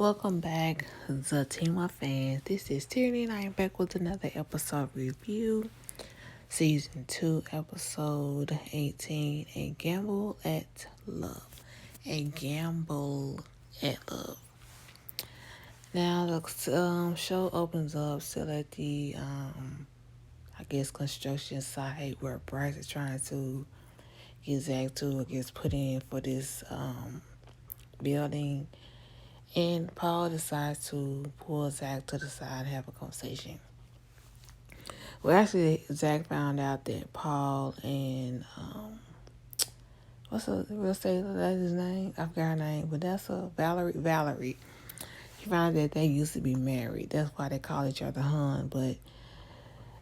Welcome back, Zatima fans. This is Tierney, and I am back with another episode review. Season 2, episode 18, A Gamble at Love. A Gamble at Love. Now, the show opens up still at the, construction site where Bryce is trying to get Zach to, put in for this building. And Paul decides to pull Zach to the side and have a conversation. Well, actually, Zach found out that Paul and what's the real estate lady's name? I forgot her name, but that's Valerie. Valerie. He found out that they used to be married. That's why they call each other hun. But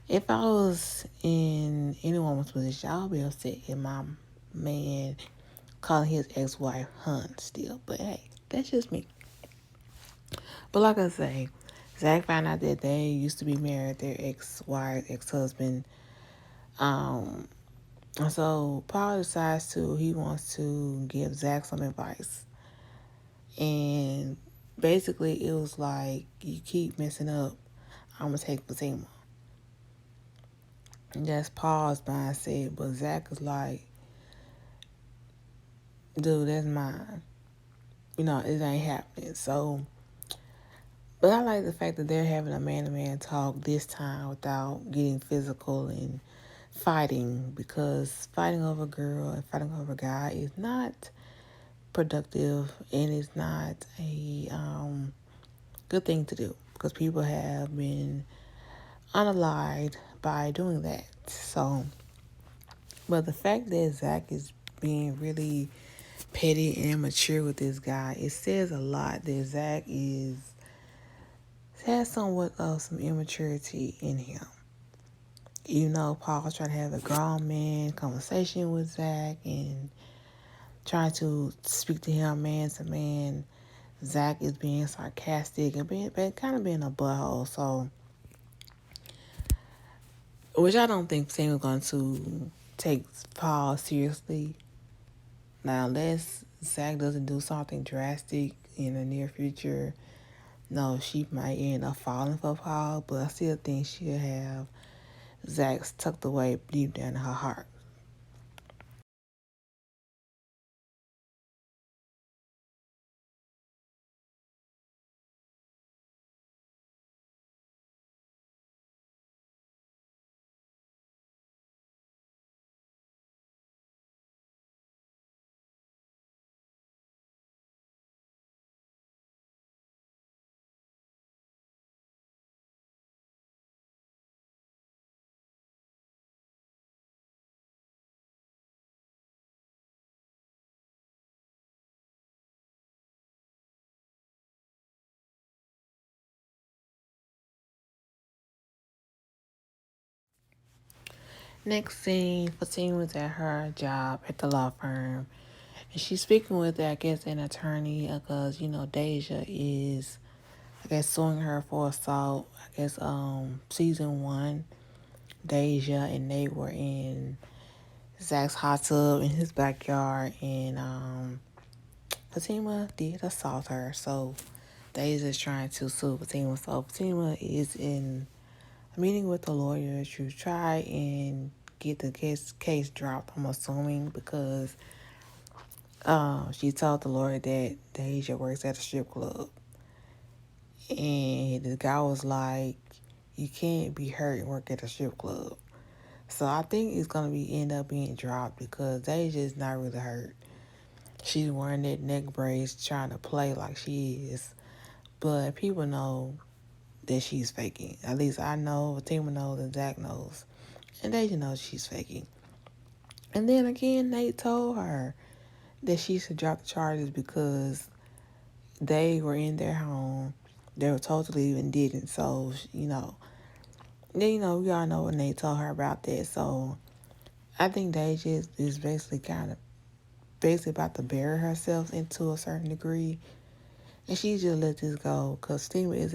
if I was in anyone's position, I would be upset if my man calling his ex-wife hun still. But hey, that's just me. But like I say, Zach found out that they used to be married, their ex-wife, ex-husband. So Paul decides he wants to give Zach some advice. And basically it was like, you keep messing up, I'm going to take Zatima. And that's Paul's mindset. But Zach is like, dude, that's mine. It ain't happening. So, but I like the fact that they're having a man-to-man talk this time without getting physical and fighting, because fighting over a girl and fighting over a guy is not productive and it's not a good thing to do, because people have been unalived by doing that. So, but the fact that Zach is being really petty and immature with this guy, it says a lot that Zach has somewhat of some immaturity in him. Paul's trying to have a grown man conversation with Zach and trying to speak to him man to man. Zach is being sarcastic and being a butthole. So, which I don't think Sam is going to take Paul seriously. Now, unless Zach doesn't do something drastic in the near future, no, she might end up falling for Paul. But I still think she'll have Zach's tucked away deep down in her heart. Next scene, Fatima's at her job at the law firm. And she's speaking with, an attorney, because, Deja is, suing her for assault. Season 1, Deja and Nate were in Zach's hot tub in his backyard, and Fatima did assault her. So Deja's trying to sue Fatima. So Fatima is in a meeting with the lawyer to try and get the case dropped, I'm assuming, because she told the lawyer that Deja works at a strip club. And the guy was like, you can't be hurt and work at a strip club. So I think it's going to end up being dropped, because Deja is not really hurt. She's wearing that neck brace trying to play like she is. But people know that she's faking. At least I know, Fatima knows, and Zach knows. And Deja knows she's faking. And then again, Nate told her that she should drop the charges because they were in their home. They were told to leave and didn't. So, we all know what Nate told her about that. So, I think Deja is basically about to bury herself into a certain degree. And she just let this go, because Fatima is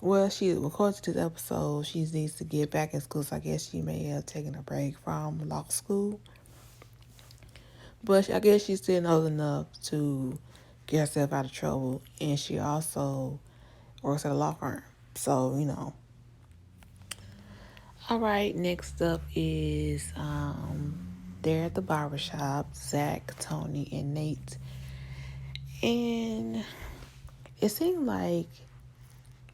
according to this episode, she needs to get back in school. So I guess she may have taken a break from law school. But I guess she still knows enough to get herself out of trouble. And she also works at a law firm. So, All right, next up is they're at the barbershop, Zach, Tony, and Nate. And it seemed like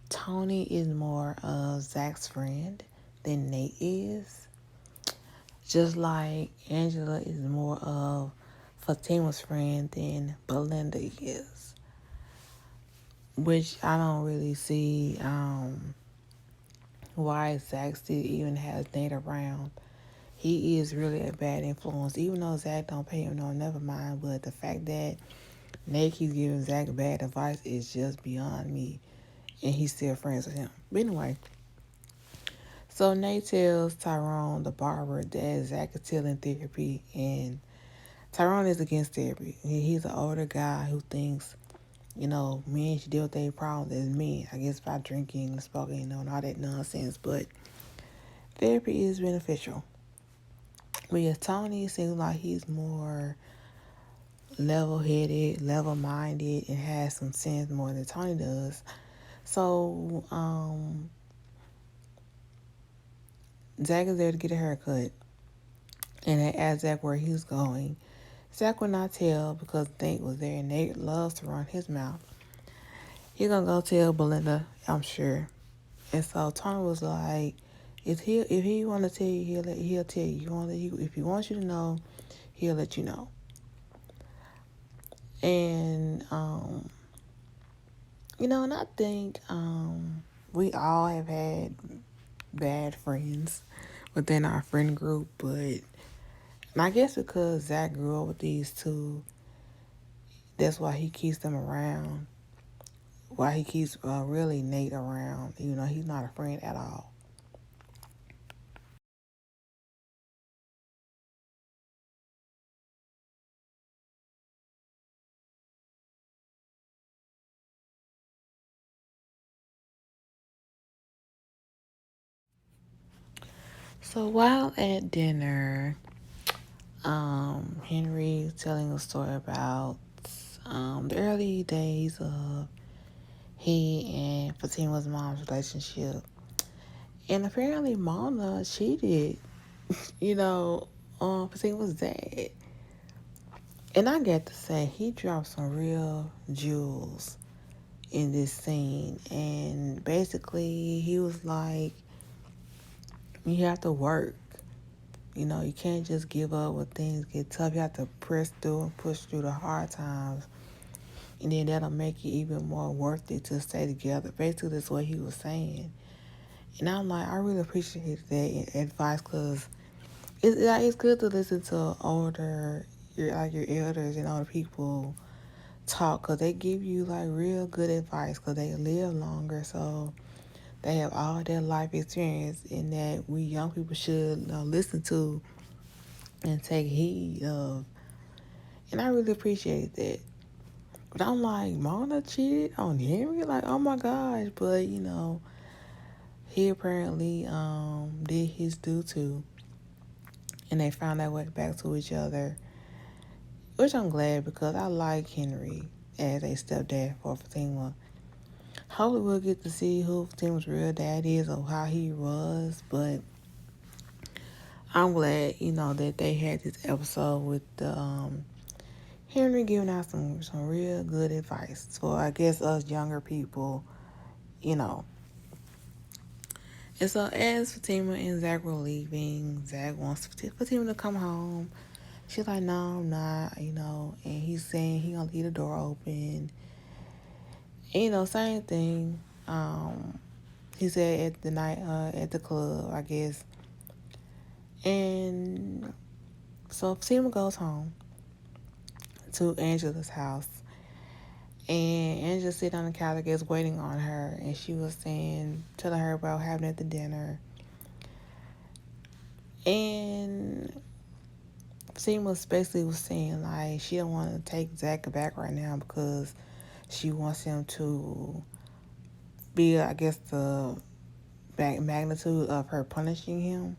Tony is more of Zach's friend than Nate is. Just like Angela is more of Fatima's friend than Belinda is. Which I don't really see why Zach still even has Nate around. He is really a bad influence. Even though Zach don't pay him no, never mind. But the fact that Nate keeps giving Zach bad advice is just beyond me. And he's still friends with him. But anyway, so Nate tells Tyrone, the barber, that Zach is still in therapy. And Tyrone is against therapy. He's an older guy who thinks, men should deal with their problems as men. I guess by drinking and smoking, and all that nonsense. But therapy is beneficial. But yeah, Tony seems like he's more level-headed, level-minded, and has some sense more than Tony does. So, Zach is there to get a haircut, and they asked Zach where he was going. Zach would not tell because Nate was there, and Nate loves to run his mouth. He's gonna go tell Belinda, I'm sure. And so Tony was like, if he want to tell you, he'll tell you. If he wants you to know, he'll let you know. And and I think we all have had bad friends within our friend group, but I guess because Zach grew up with these two, that's why he keeps them around. Why he keeps really Nate around, he's not a friend at all. So while at dinner, Henry telling a story about the early days of he and Fatima's mom's relationship. And apparently Mona cheated, on Fatima's dad. And I got to say, he dropped some real jewels in this scene. And basically, he was like, you have to work. You can't just give up when things get tough. You have to press through and push through the hard times. And then that'll make it even more worth it to stay together. Basically, that's what he was saying. And I'm like, I really appreciate that advice because it's good to listen to your elders and older people talk because they give you like real good advice because they live longer. So they have all their life experience and that we young people should listen to and take heed of. And I really appreciate that. But I'm like, Mona cheated on Henry? Like, oh my gosh. But, he apparently did his due too. And they found their way back to each other. Which I'm glad because I like Henry as a stepdad for Fatima. Hopefully we'll get to see who Fatima's real dad is or how he was. But I'm glad, that they had this episode with the Henry giving out some real good advice for I guess us younger people, you know. And so as Fatima and Zach were leaving, Zach wants Fatima to come home. She's like, no, I'm not, and he's saying he gonna leave the door open. And, same thing. He said at the night at the club, I guess. And so Fatima goes home to Angela's house. And Angela sit on the couch, I guess, waiting on her. And she was telling her about what happened at the dinner. And Fatima basically was saying, like, she don't want to take Zach back right now because she wants him to be, I guess, the magnitude of her punishing him.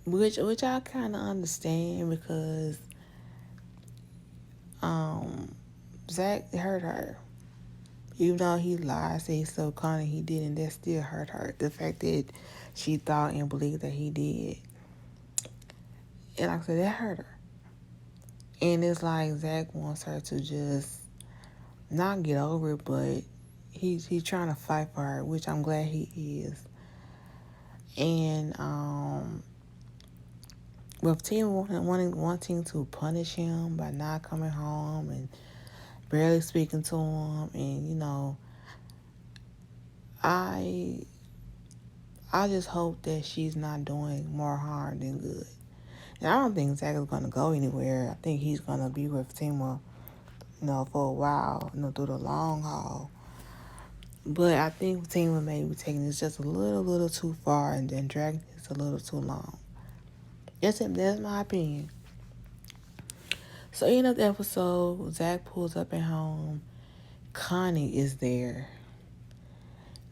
Which I kind of understand because Zach hurt her. Even though he lied, said he's so kind he didn't, that still hurt her. The fact that she thought and believed that he did. And like I said, that hurt her. And it's like Zach wants her to just not get over it, but he's trying to fight for her, which I'm glad he is. And with Tim wanting to punish him by not coming home and barely speaking to him, and I just hope that she's not doing more harm than good. And I don't think Zach is gonna go anywhere. I think he's gonna be with Tima, for a while, through the long haul. But I think Tima may be taking this just a little too far and then dragging this a little too long. That's my opinion. So end of the episode, Zach pulls up at home. Connie is there.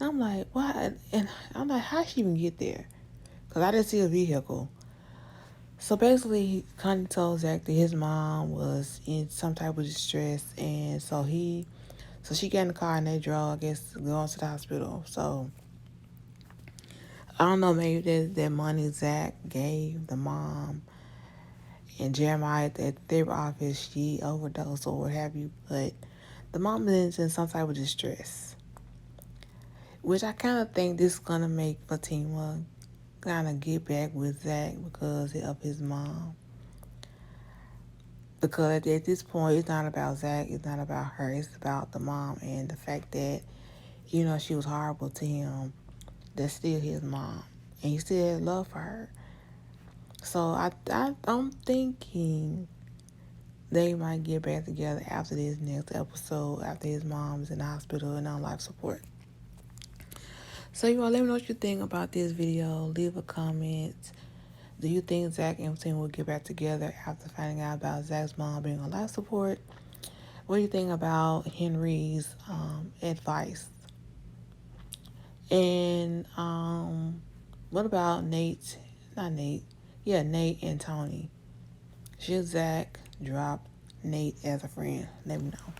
And I'm like, what? And I'm like, how'd she even get there? Because I didn't see a vehicle. So basically, Connie told Zach that his mom was in some type of distress. And so she got in the car and they drove, I guess, going to the hospital. So I don't know, maybe that money Zach gave the mom and Jeremiah at their office, she overdosed or what have you. But the mom is in some type of distress, which I kind of think this is going to make Fatima kind of get back with Zach because of his mom. Because at this point, it's not about Zach, it's not about her, it's about the mom and the fact that, she was horrible to him. That's still his mom. And he still had love for her. So I'm thinking they might get back together after this next episode, after his mom's in the hospital and on life support. So you all let me know what you think about this video. Leave a comment. Do you think Zach and Tim will get back together after finding out about Zach's mom being on life support? What do you think about Henry's advice? And what about Nate? Not Nate. Yeah, Nate and Tony. Should Zach drop Nate as a friend? Let me know.